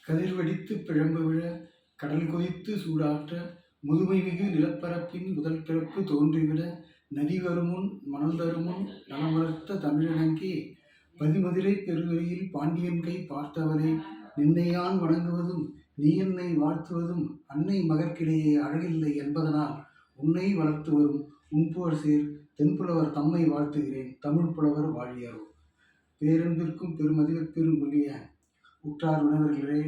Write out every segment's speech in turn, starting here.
கதிர்வெடித்து பிழம்பு விழ கடல் கொதித்து சூடாற்ற முதுமைமிகு நிலப்பரப்பின் முதல் பிறப்பு தோன்றிவிட நதி வருமுன் மணல் தருமுன் நலம் வளர்த்த தமிழினங்கே பதிமதுரை பெருவெளியில் பாண்டியன் கை பார்த்தவனே நின்னையான் வணங்குவதும் நீ என்னை வாழ்த்துவதும் அன்னை மகற்கிடையே அழகில்லை என்பதனால் உன்னை வளர்த்து வரும் உன்புவர் சேர் தென்புலவர் தம்மை வாழ்த்துகிறேன் தமிழ் புலவர் வாழியாரோ. பேரன்பிற்கும் பெருமதிப்பிற்கும் உரிய உற்றார் உணவர்களே,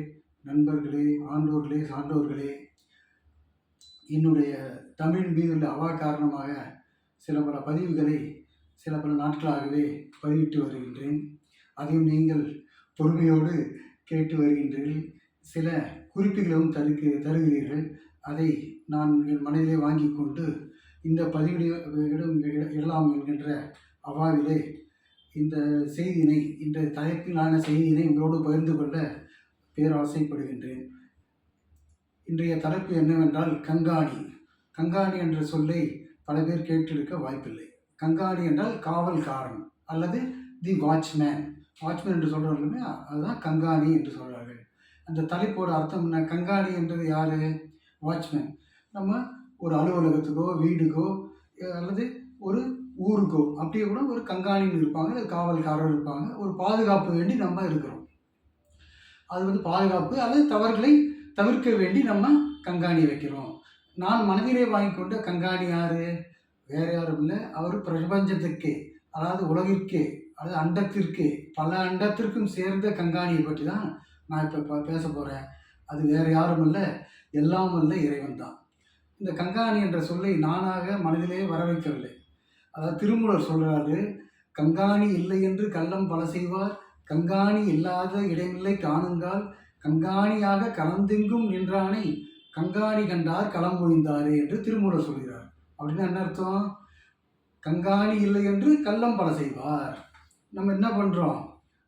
நண்பர்களே, ஆண்டோர்களே, சான்றோர்களே, என்னுடைய தமிழ் மீதுள்ள அவா காரணமாக சில பல பதிவுகளை சில பல நாட்களாகவே பதிவிட்டு வருகின்றேன். அதையும் நீங்கள் பொறுமையோடு கேட்டு வருகின்றீர்கள். சில குறிப்புகளும் தருகிறீர்கள். அதை நான் என் மனதிலே வாங்கி கொண்டு இந்த பதிவிடம் இடலாம் என்கின்ற அவாவிலே இந்த செய்தியினை, இந்த தலைப்பிலான செய்தியினை உங்களோடு பகிர்ந்து கொள்ள பேராசைப்படுகின்றேன். இன்றைய தலைப்பு என்னவென்றால் கங்காணி. கங்காணி என்ற சொல்லை பல பேர் கேட்டிருக்க வாய்ப்பில்லை. கங்காணி என்றால் காவல்காரன் அல்லது தி வாட்ச்மேன். வாட்ச்மேன் என்று சொல்கிறார்களுமே அதுதான் கங்காணி என்று சொல்கிறார்கள். அந்த தலைப்போட அர்த்தம் என்ன? கங்காணி என்றது யார்? வாட்ச்மேன். நம்ம ஒரு அலுவலகத்துக்கோ வீடுக்கோ அல்லது ஒரு ஊருக்கோ அப்படியே கூட ஒரு கண்காணின்னு இருப்பாங்க, காவல்காரர் இருப்பாங்க. ஒரு பாதுகாப்பு வேண்டி நம்ம இருக்கிறோம். அது பாதுகாப்பு அல்லது தவறுகளை தவிர்க்க வேண்டி நம்ம கண்காணி வைக்கிறோம். நான் மனதிலே வாங்கி கொண்ட கண்காணி யார்? வேறு யாரும் இல்லை, அவர் பிரபஞ்சத்துக்கே, அதாவது உலகிற்கே, அதாவது அண்டத்திற்கே, பல அண்டத்திற்கும் சேர்ந்த கண்காணியை பற்றி தான் நான் இப்போ பேச போகிறேன். அது வேறு யாரும் இல்லை, எல்லாம் அல்ல இறைவன் தான். இந்த கண்காணி என்ற சொல்லை நானாக மனதிலே வர வைக்கவில்லை. அதாவது திருமூலர் சொல்கிறாரு, கங்காணி இல்லை என்று கள்ளம் பல செய்வார், கங்காணி இல்லாத இடமில்லை காணுங்கால், கங்காணியாக கலந்தெங்கும் நின்றானை கங்காணி கண்டார் களமொழிந்தாரே என்று திருமூலர் சொல்கிறார். அப்படின்னு என்ன அர்த்தம்? கங்காணி இல்லை என்று கள்ளம் பல செய்வார். நம்ம என்ன பண்ணுறோம்?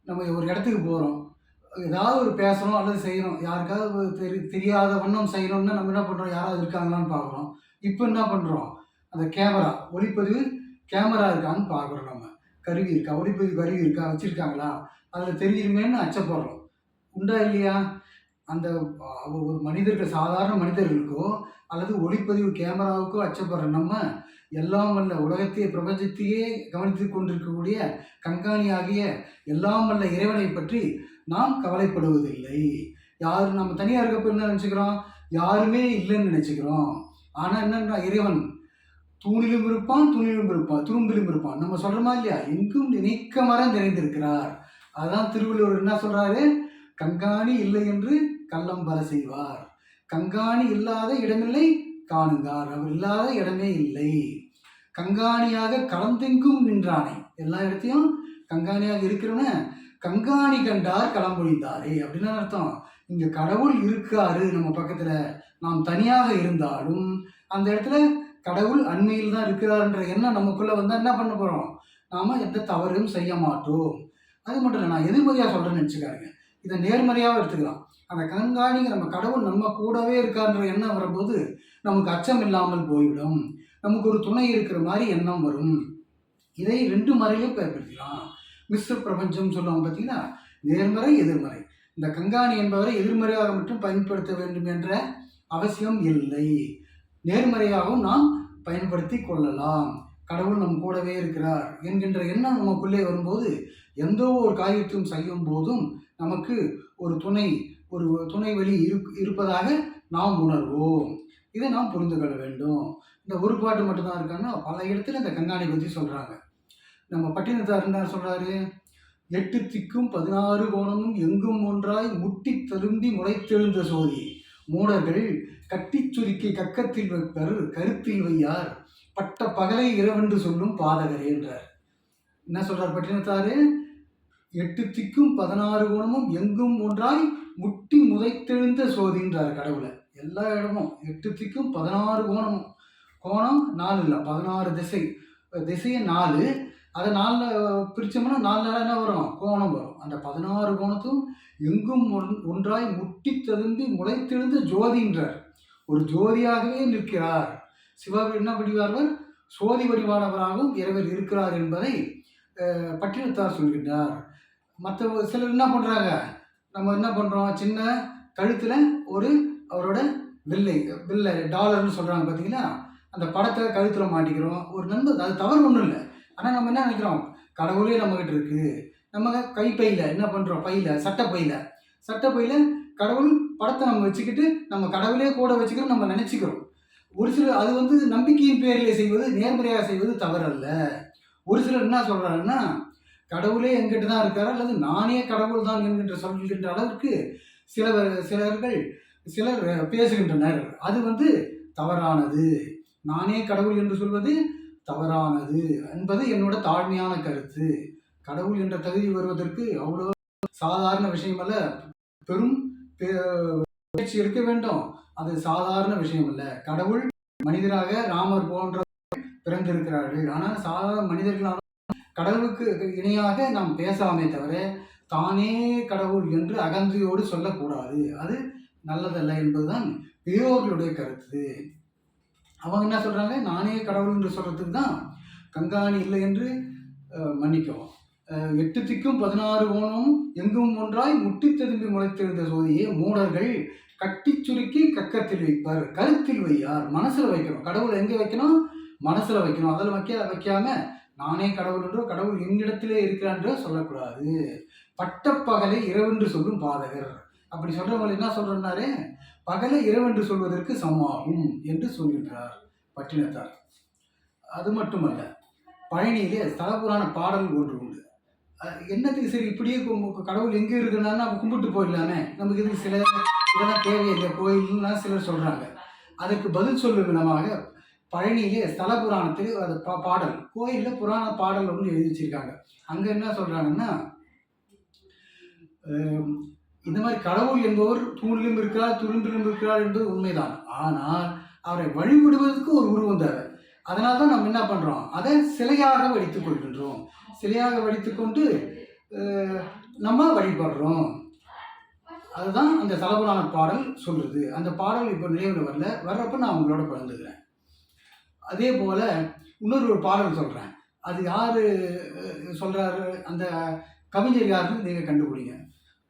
நம்ம ஒரு இடத்துக்கு போகிறோம், ஏதாவது ஒரு பேசணும் அல்லது செய்யணும், யாருக்காவது தெரியாத வண்ணம் செய்யணும்னா நம்ம என்ன பண்ணுறோம்? யாராவது இருக்காங்களான்னு பார்க்குறோம். இப்போ என்ன பண்ணுறோம்? அந்த கேமரா, ஒளிப்பதிவு கேமரா இருக்கான்னு பார்க்குறோம். நம்ம கருவி இருக்கா, ஒளிப்பதிவு கருவி இருக்கா, வச்சுருக்காங்களா, அதில் தெரிஞ்சிருமேன்னு அச்சப்படுறோம். உண்டா இல்லையா? அந்த ஒரு மனிதர்கள், சாதாரண மனிதர்களுக்கோ அல்லது ஒளிப்பதிவு கேமராவுக்கோ அச்சப்படுற நம்ம எல்லாம் வல்ல உலகத்தையே பிரபஞ்சத்தையே கவனித்து கொண்டிருக்கக்கூடிய கண்காணி ஆகிய எல்லாம் வல்ல இறைவனை பற்றி நாம் கவலைப்படுவதில்லை. யார் நம்ம தனியாக இருக்கப்போ என்ன நினச்சிக்கிறோம்? யாருமே இல்லைன்னு நினச்சிக்கிறோம். ஆனால் என்னன்னா, இறைவன் தூணிலும் இருப்பான், துணிலும் இருப்பான், துரும்பிலும் இருப்பான். நம்ம சொல்கிறோமா இல்லையா? எங்கும் நினைக்க மரம் நிறைந்திருக்கிறார். அதுதான் திருவள்ளுவர் என்ன சொல்கிறாரு? கண்காணி இல்லை என்று கள்ளம் பல செய்வார், கண்காணி இல்லாத இடமில்லை காணுங்கார். அவர் இல்லாத இடமே இல்லை. கண்காணியாக கலந்தெங்கும் நின்றானே, எல்லா இடத்தையும் கண்காணியாக இருக்கிறவன கண்காணி கண்டார் களம்பொழிந்தாரே அப்படின்னு அர்த்தம். இங்கே கடவுள் இருக்காரு நம்ம பக்கத்தில். நாம் தனியாக இருந்தாலும் அந்த இடத்துல கடவுள் அண்மையில் தான் இருக்கிறார்ன்ற எண்ணம் நமக்குள்ளே வந்தால் என்ன பண்ண போகிறோம்? நாம் எந்த தவறும் செய்ய மாட்டோம். அது மட்டும் இல்லை, நான் எதிர்மறையாக சொல்கிறேன்னு நினச்சிக்காருங்க, இதை நேர்மறையாக எடுத்துக்கலாம். அந்த கண்காணிங்க நம்ம கடவுள் நம்ம கூடவே இருக்கான்ற எண்ணம் வரும்போது நமக்கு அச்சம் இல்லாமல் போய்விடும். நமக்கு ஒரு துணை இருக்கிற மாதிரி எண்ணம் வரும். இதை ரெண்டு முறையிலும் பயன்படுத்திக்கலாம். மிஸ்ர பிரபஞ்சம் சொல்லுவாங்க பார்த்தீங்கன்னா, நேர்மறை எதிர்மறை. இந்த கண்காணி என்பவரை எதிர்மறையாக மட்டும் பயன்படுத்த வேண்டும் என்ற அவசியம் இல்லை. நேர்மறையாகவும் நாம் பயன்படுத்தி கொள்ளலாம். கடவுள் நம் கூடவே இருக்கிறார் என்கின்ற எண்ணம் நமக்குள்ளே வரும்போது எந்த ஒரு காரியத்தையும் செய்யும் போதும் நமக்கு ஒரு துணை வழி இருப்பதாக நாம் உணர்வோம். இதை நாம் புரிந்து கொள்ள வேண்டும். இந்த ஒரு பாட்டு மட்டும்தான் இருக்காங்கன்னா பல இடத்துல இந்த கண்காணி பற்றி சொல்கிறாங்க. நம்ம பட்டினத்தார் என்ன சொல்கிறாரு? 8 திக்கும் 16 கோணமும் எங்கும் ஒன்றாய் முட்டி தழும்பி முளைத்தெழுந்த சோதி, மூடர்கள் கட்டி சுருக்கி கக்கத்தில் வைப்பர் கருத்தில் வையார், பட்ட பகலை இரவென்று சொல்லும் பாதகரே என்றார். என்ன சொல்றார் பட்டினத்தாரு? 8 திக்கும் 16 கோணமும் எங்கும் ஒன்றாய் முட்டி முளைத்தெழுந்த சோதின்றார் கடவுளை. எல்லா இடமும் 8 திக்கும் 16 கோணமும், கோணம் 4 இல்லை 16 திசையை 4, அதை 4 பிரித்தோம்னா 4 நாளாக என்ன வரும்? கோணம் வரும். அந்த 16 கோணத்தும் எங்கும் ஒன்றாய் முட்டி தழும்பி முளைத்தெழுந்த ஜோதின்றார். ஒரு ஜோதியாகவே நிற்கிறார். சிவா என்ன வடிவார்கள்? சோதி வடிவானவராகவும் இறைவர் இருக்கிறார் என்பதை பட்டினத்தார் சொல்கின்றார். மற்ற சிலர் என்ன பண்ணுறாங்க? நம்ம என்ன பண்ணுறோம்? சின்ன கழுத்தில் ஒரு அவரோட வில்லை டாலர்னு சொல்கிறாங்க பார்த்தீங்களா, அந்த படத்தை கழுத்தில் மாட்டிக்கிறோம். ஒரு நண்பர், அது தவறு ஒன்றும் இல்லை. ஆனால் நம்ம என்ன நினைக்கிறோம், கடவுளே நம்மகிட்ட இருக்குது. நம்ம கைப்பையில் என்ன பண்ணுறோம், சட்டப்பையில் கடவுள் படத்தை நம்ம வச்சுக்கிட்டு நம்ம கடவுளே கூட வச்சுக்கிறோம், நம்ம நினச்சிக்கிறோம். ஒரு சிலர் அது நம்பிக்கையின் பேரில் செய்வது, நேர்மறையாக செய்வது தவறல்ல. ஒரு சிலர் என்ன சொல்கிறாங்கன்னா, கடவுளே என்கிட்ட தான் இருக்காரா அல்லது நானே கடவுள் தான் என்கின்ற சொல்கின்ற அளவுக்கு சிலர் பேசுகின்றனர். அது தவறானது. நானே கடவுள் என்று சொல்வது தவறானது என்பது என்னோட தாழ்மையான கருத்து. கடவுள் என்ற தகுதி வருவதற்கு அவ்வளோ சாதாரண விஷயம் அல்ல. பெரும் முயற்சி இருக்க வேண்டும். அது சாதாரண விஷயம் அல்ல. கடவுள் மனிதராக ராமர் போன்ற பிறந்திருக்கிறார்கள். ஆனால் சாதாரண மனிதர்களான கடவுளுக்கு இணையாக நாம் பேசாமே தவிர தானே கடவுள் என்று அகந்தையோடு சொல்லக்கூடாது. அது நல்லதல்ல என்பதுதான் பெரியோர்களுடைய கருத்து. அவங்க என்ன சொல்றாங்க, நானே கடவுள் என்று சொல்றதுக்கு தான் கங்காணி இல்லை என்று மன்னிக்கவும். 8 திக்கும் 16 கோணமும் எங்கும் ஒன்றாய் முட்டி திரும்பி முளைத்தெழுந்த சோதியே மூடர்கள் கட்டி சுருக்கி கக்கத்தில் வைப்பார், கருத்தில் வையார். மனசுல வைக்கணும். கடவுள் எங்க வைக்கணும், மனசுல வைக்கணும். அதில் வைக்காம நானே கடவுள் என்றோ கடவுள் என்னிடத்திலே இருக்கிறான்றோ சொல்லக்கூடாது. பட்டப்பகலை இரவென்று சொல்லும் பாதகர். அப்படி சொல்றவங்க என்ன சொல்றாரு, பகலை இரவென்று சொல்வதற்கு சமமாகும் என்று சொல்கின்றார் பட்டினத்தார். அது மட்டுமல்ல, பழனியிலே ஸ்தலபுராண பாடல் ஒன்று உண்டு. என்னத்துக்கு சரி இப்படியே கடவுள் எங்கே இருக்குன்னா நம்ம கும்பிட்டு போயிடலாமே, நமக்கு இது இதெல்லாம் தேவையில்லை கோயில்னா சிலர் சொல்றாங்க. அதற்கு பதில் சொல்லும் விதமாக பழனியிலே ஸ்தல புராணத்தில் அது பாடல், கோயிலில் புராண பாடல் ஒன்று எழுதி வச்சிருக்காங்க. அங்கே என்ன சொல்றாங்கன்னா, இந்த மாதிரி கடவுள் என்பவர் தூணிலும் இருக்கிறார் துரும்பிலும் இருக்கிறார் என்பது உண்மைதான். ஆனால் அவரை வழிபடுவதற்கு ஒரு உருவம் தேவை. அதனால தான் நம்ம என்ன பண்ணுறோம், அதை சிலையாக வடித்துக் கொள்கின்றோம். சிலையாக வடித்துக்கொண்டு நம்ம வழிபடுறோம். அதுதான் அந்த ஸ்தலபுராண பாடல் சொல்லுது. அந்த பாடல் இப்போ நினைவில் வர்றப்ப நான் உங்களோட பகிர்ந்துக்கிறேன். அதே போல் இன்னொரு பாடல் சொல்கிறேன். அது யார் சொல்கிறாரு, அந்த கவிஞர் யாருன்னு நீங்கள் கண்டுபிடிங்க.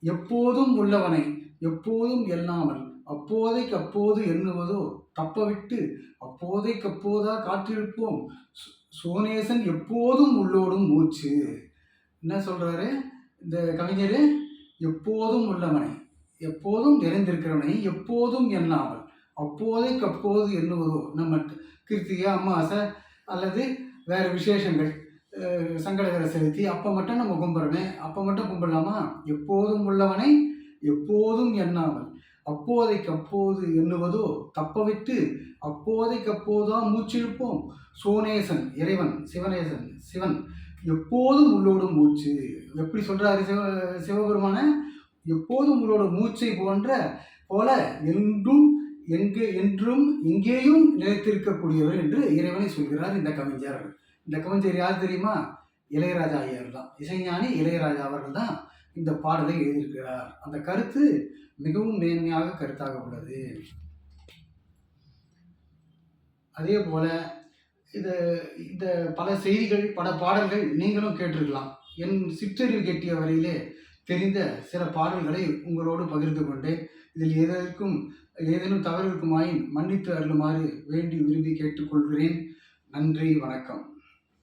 எப்போதும் உள்ளவனை எப்போதும் எண்ணாமல் அப்போதைக்கு அப்போது எண்ணுவதோ தப்பவிட்டு அப்போதைக்கு அப்போதா காற்றிருப்போம் சோனேசன் எப்போதும் உள்ளோடும் மூச்சு. என்ன சொல்கிறாரு இந்த கவிஞர், எப்போதும் உள்ளவனை எப்போதும் நிறைந்திருக்கிறவனை எப்போதும் எண்ணாமல் அப்போதைக்கு அப்போது எண்ணுவதோ, நம்ம கிருத்திகை அமாவாசை அல்லது வேறு விசேஷங்கள் சங்கடகர செலுத்தி அப்போ மட்டும் நம்ம கும்பிட்றோமே, அப்போ மட்டும் கும்பிடலாமா? எப்போதும் உள்ளவனை எப்போதும் எண்ணாமல் அப்போதைக்கு அப்போது எண்ணுவதோ தப்பவிட்டு அப்போதைக்கு அப்போதான் மூச்சிருப்போம் சோனேசன் இறைவன் சிவன் எப்போதும் உள்ளோடும் மூச்சு. எப்படி சொல்றாரு சிவபெருமான, எப்போதும் உள்ளோட மூச்சை போல என்றும் எங்கேயும் நிலைத்திருக்கக்கூடியவர் என்று இறைவனை சொல்கிறார் இந்த கவிஞர். இந்த கவிஞர் யார் தெரியுமா? இளையராஜா ஐயர் தான். இசைஞானி இளையராஜா அவர்கள் தான் இந்த பாடலை எழுதியிருக்கிறார். அந்த கருத்து மிகவும் மேன்மையாக கருத்தாக உள்ளது. அதே போல இந்த பல செய்திகள் பல பாடல்கள் நீங்களும் கேட்டிருக்கலாம். என் சிற்றறிவு கெட்டிய வரையிலே தெரிந்த சில பாடல்களை உங்களோடு பகிர்ந்து கொண்டேன். இதில் ஏதேனும் தவறு இருக்குமாயின் மன்னித்து அருளுமாறு வேண்டி விரும்பி கேட்டுக்கொள்கிறேன். நன்றி, வணக்கம்.